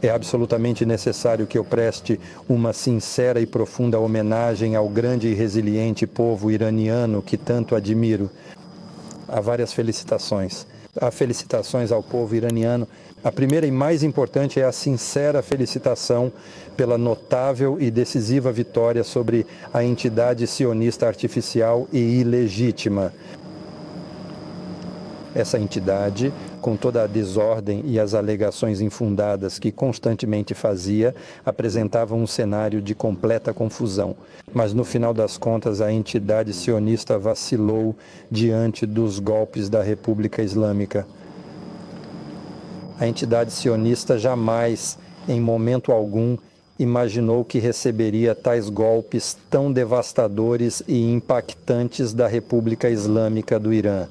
É absolutamente necessário que eu preste uma sincera e profunda homenagem ao grande e resiliente povo iraniano que tanto admiro. Há várias felicitações. Há felicitações ao povo iraniano. A primeira e mais importante é a sincera felicitação pela notável e decisiva vitória sobre a entidade sionista artificial e ilegítima. Essa entidade, com toda a desordem e as alegações infundadas que constantemente fazia, apresentava um cenário de completa confusão. Mas, no final das contas, a entidade sionista vacilou diante dos golpes da República Islâmica. A entidade sionista jamais, em momento algum, imaginou que receberia tais golpes tão devastadores e impactantes da República Islâmica do Irã.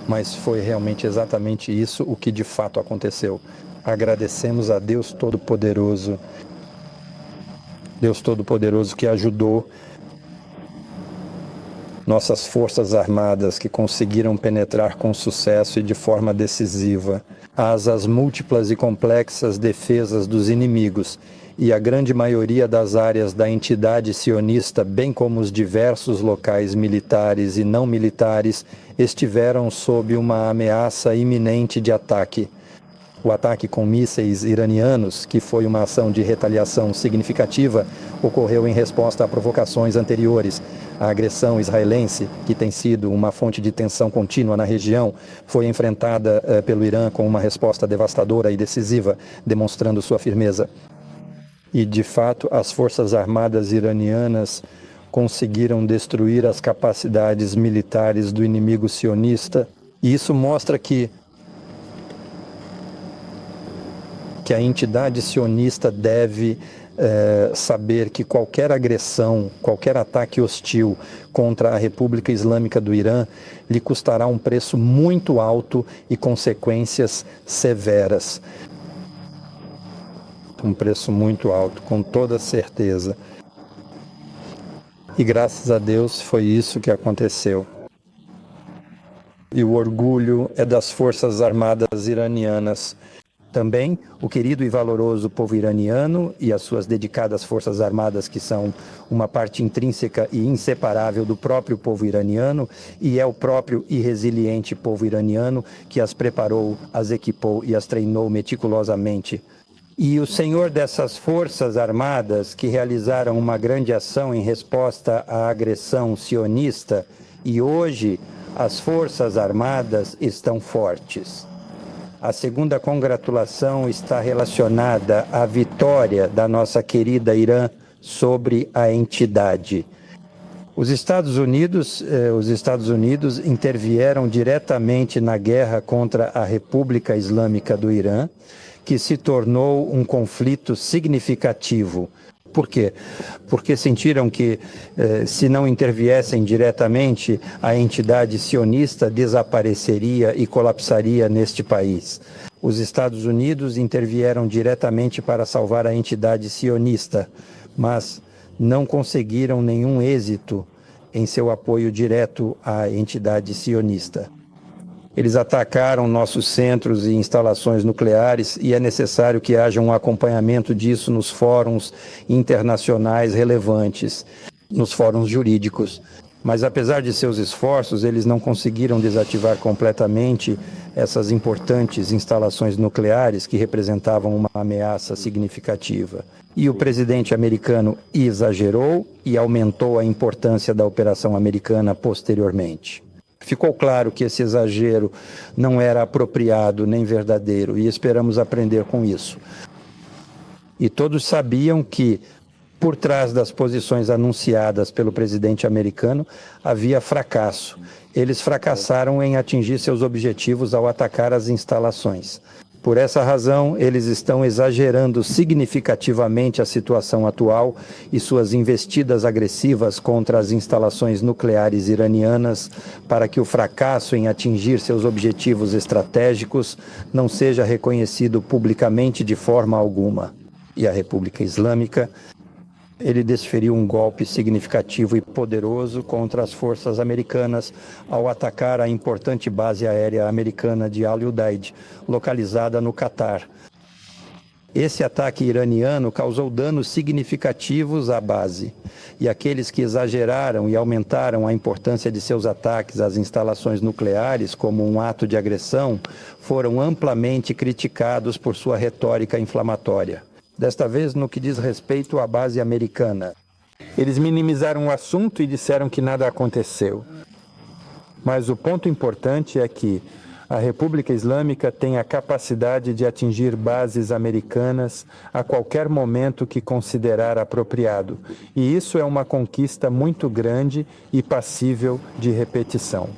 Mas foi realmente exatamente isso o que de fato aconteceu. Agradecemos a Deus Todo-Poderoso que ajudou nossas forças armadas, que conseguiram penetrar com sucesso e de forma decisiva as múltiplas e complexas defesas dos inimigos, e a grande maioria das áreas da entidade sionista, bem como os diversos locais militares e não militares, estiveram sob uma ameaça iminente de ataque. O ataque com mísseis iranianos, que foi uma ação de retaliação significativa, ocorreu em resposta a provocações anteriores. A agressão israelense, que tem sido uma fonte de tensão contínua na região, foi enfrentada pelo Irã com uma resposta devastadora e decisiva, demonstrando sua firmeza. E, de fato, as forças armadas iranianas conseguiram destruir as capacidades militares do inimigo sionista. E isso mostra que a entidade sionista deve saber que qualquer agressão, qualquer ataque hostil contra a República Islâmica do Irã lhe custará um preço muito alto e consequências severas. Um preço muito alto, com toda certeza. E graças a Deus foi isso que aconteceu. E o orgulho é das Forças Armadas iranianas. Também o querido e valoroso povo iraniano e as suas dedicadas forças armadas, que são uma parte intrínseca e inseparável do próprio povo iraniano, e é o próprio e resiliente povo iraniano que as preparou, as equipou e as treinou meticulosamente. E o senhor dessas forças armadas, que realizaram uma grande ação em resposta à agressão sionista, e hoje as forças armadas estão fortes. A segunda congratulação está relacionada à vitória da nossa querida Irã sobre a entidade. Os Estados Unidos intervieram diretamente na guerra contra a República Islâmica do Irã, que se tornou um conflito significativo. Por quê? Porque sentiram que, se não interviessem diretamente, a entidade sionista desapareceria e colapsaria neste país. Os Estados Unidos intervieram diretamente para salvar a entidade sionista, mas não conseguiram nenhum êxito em seu apoio direto à entidade sionista. Eles atacaram nossos centros e instalações nucleares e é necessário que haja um acompanhamento disso nos fóruns internacionais relevantes, nos fóruns jurídicos. Mas, apesar de seus esforços, eles não conseguiram desativar completamente essas importantes instalações nucleares que representavam uma ameaça significativa. E o presidente americano exagerou e aumentou a importância da operação americana posteriormente. Ficou claro que esse exagero não era apropriado nem verdadeiro e esperamos aprender com isso. E todos sabiam que, por trás das posições anunciadas pelo presidente americano, havia fracasso. Eles fracassaram em atingir seus objetivos ao atacar as instalações. Por essa razão, eles estão exagerando significativamente a situação atual e suas investidas agressivas contra as instalações nucleares iranianas para que o fracasso em atingir seus objetivos estratégicos não seja reconhecido publicamente de forma alguma. E a República Islâmica Ele desferiu um golpe significativo e poderoso contra as forças americanas ao atacar a importante base aérea americana de Al Udeid, localizada no Catar. Esse ataque iraniano causou danos significativos à base, e aqueles que exageraram e aumentaram a importância de seus ataques às instalações nucleares como um ato de agressão foram amplamente criticados por sua retórica inflamatória. Desta vez, no que diz respeito à base americana. Eles minimizaram o assunto e disseram que nada aconteceu. Mas o ponto importante é que a República Islâmica tem a capacidade de atingir bases americanas a qualquer momento que considerar apropriado. E isso é uma conquista muito grande e passível de repetição.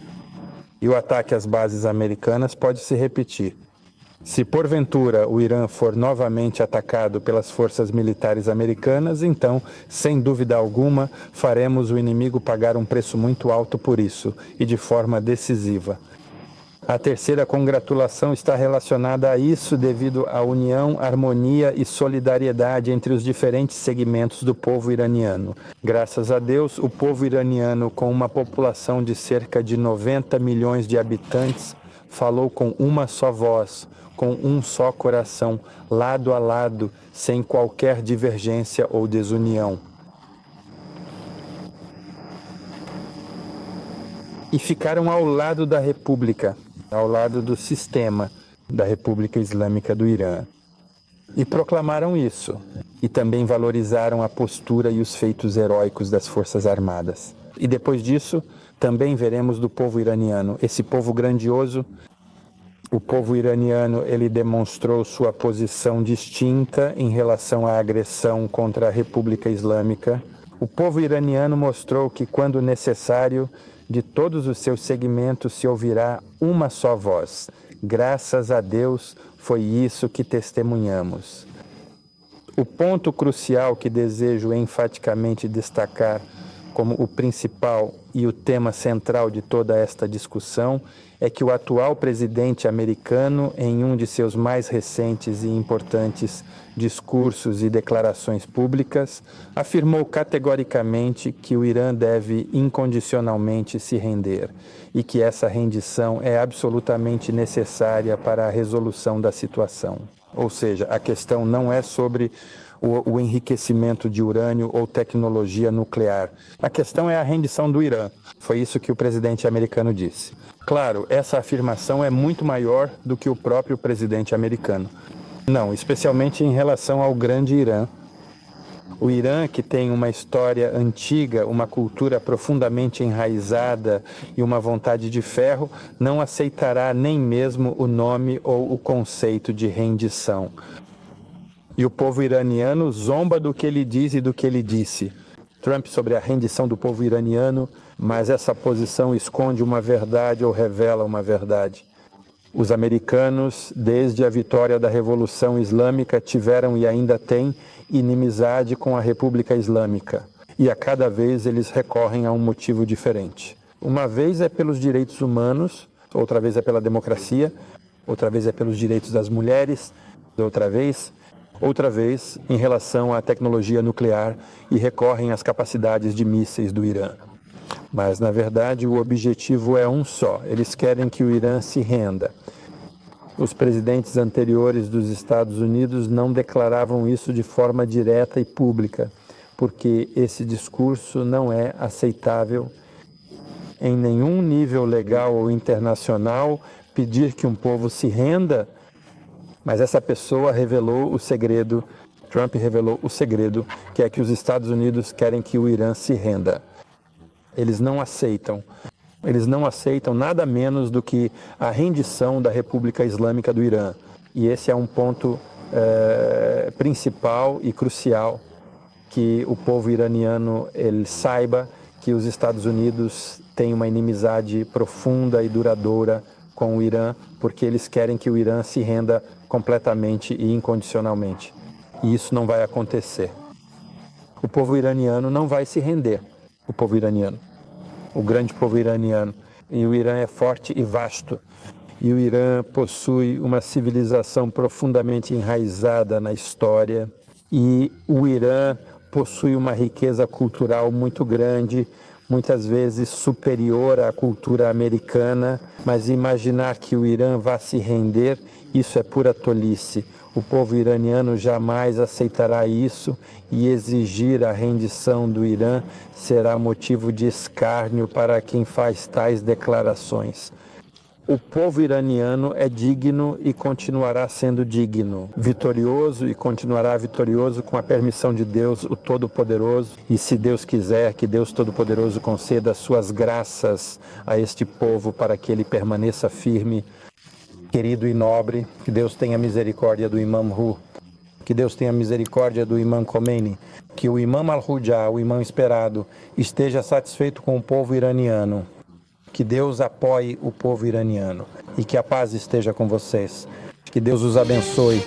E o ataque às bases americanas pode se repetir. Se porventura o Irã for novamente atacado pelas forças militares americanas, então, sem dúvida alguma, faremos o inimigo pagar um preço muito alto por isso, e de forma decisiva. A terceira congratulação está relacionada a isso devido à união, harmonia e solidariedade entre os diferentes segmentos do povo iraniano. Graças a Deus, o povo iraniano, com uma população de cerca de 90 milhões de habitantes, falou com uma só voz, com um só coração, lado a lado, sem qualquer divergência ou desunião. E ficaram ao lado da República, ao lado do sistema da República Islâmica do Irã. E proclamaram isso. E também valorizaram a postura e os feitos heróicos das Forças Armadas. E depois disso, também veremos do povo iraniano. Esse povo grandioso, o povo iraniano, ele demonstrou sua posição distinta em relação à agressão contra a República Islâmica. O povo iraniano mostrou que, quando necessário, de todos os seus segmentos se ouvirá uma só voz. Graças a Deus, foi isso que testemunhamos. O ponto crucial que desejo enfaticamente destacar como o principal e o tema central de toda esta discussão é que o atual presidente americano, em um de seus mais recentes e importantes discursos e declarações públicas, afirmou categoricamente que o Irã deve incondicionalmente se render e que essa rendição é absolutamente necessária para a resolução da situação. Ou seja, a questão não é sobre o enriquecimento de urânio ou tecnologia nuclear. A questão é a rendição do Irã. Foi isso que o presidente americano disse. Claro, essa afirmação é muito maior do que o próprio presidente americano. Não, especialmente em relação ao grande Irã. O Irã, que tem uma história antiga, uma cultura profundamente enraizada e uma vontade de ferro, não aceitará nem mesmo o nome ou o conceito de rendição. E o povo iraniano zomba do que ele diz e do que ele disse. Trump sobre a rendição do povo iraniano, mas essa posição esconde uma verdade ou revela uma verdade. Os americanos, desde a vitória da Revolução Islâmica, tiveram e ainda têm inimizade com a República Islâmica. E a cada vez eles recorrem a um motivo diferente. Uma vez é pelos direitos humanos, outra vez é pela democracia, outra vez é pelos direitos das mulheres, outra vez em relação à tecnologia nuclear e recorrem às capacidades de mísseis do Irã. Mas, na verdade, o objetivo é um só. Eles querem que o Irã se renda. Os presidentes anteriores dos Estados Unidos não declaravam isso de forma direta e pública, porque esse discurso não é aceitável em nenhum nível legal ou internacional pedir que um povo se renda. Mas essa pessoa revelou o segredo, Trump revelou o segredo, que é que os Estados Unidos querem que o Irã se renda. Eles não aceitam nada menos do que a rendição da República Islâmica do Irã. E esse é um ponto principal e crucial, que o povo iraniano ele saiba que os Estados Unidos têm uma inimizade profunda e duradoura com o Irã, porque eles querem que o Irã se renda completamente e incondicionalmente. E isso não vai acontecer. O povo iraniano não vai se render. O povo iraniano, o grande povo iraniano. E o Irã é forte e vasto. E o Irã possui uma civilização profundamente enraizada na história. E o Irã possui uma riqueza cultural muito grande, muitas vezes superior à cultura americana, mas imaginar que o Irã vá se render, isso é pura tolice. O povo iraniano jamais aceitará isso e exigir a rendição do Irã será motivo de escárnio para quem faz tais declarações. O povo iraniano é digno e continuará sendo digno, vitorioso e continuará vitorioso com a permissão de Deus, o Todo-Poderoso. E se Deus quiser, que Deus Todo-Poderoso conceda suas graças a este povo para que ele permaneça firme, querido e nobre. Que Deus tenha misericórdia do Imam Hu, que Deus tenha misericórdia do Imam Khomeini, que o Imam Al-Hujah, o Imam esperado, esteja satisfeito com o povo iraniano. Que Deus apoie o povo iraniano e que a paz esteja com vocês. Que Deus os abençoe.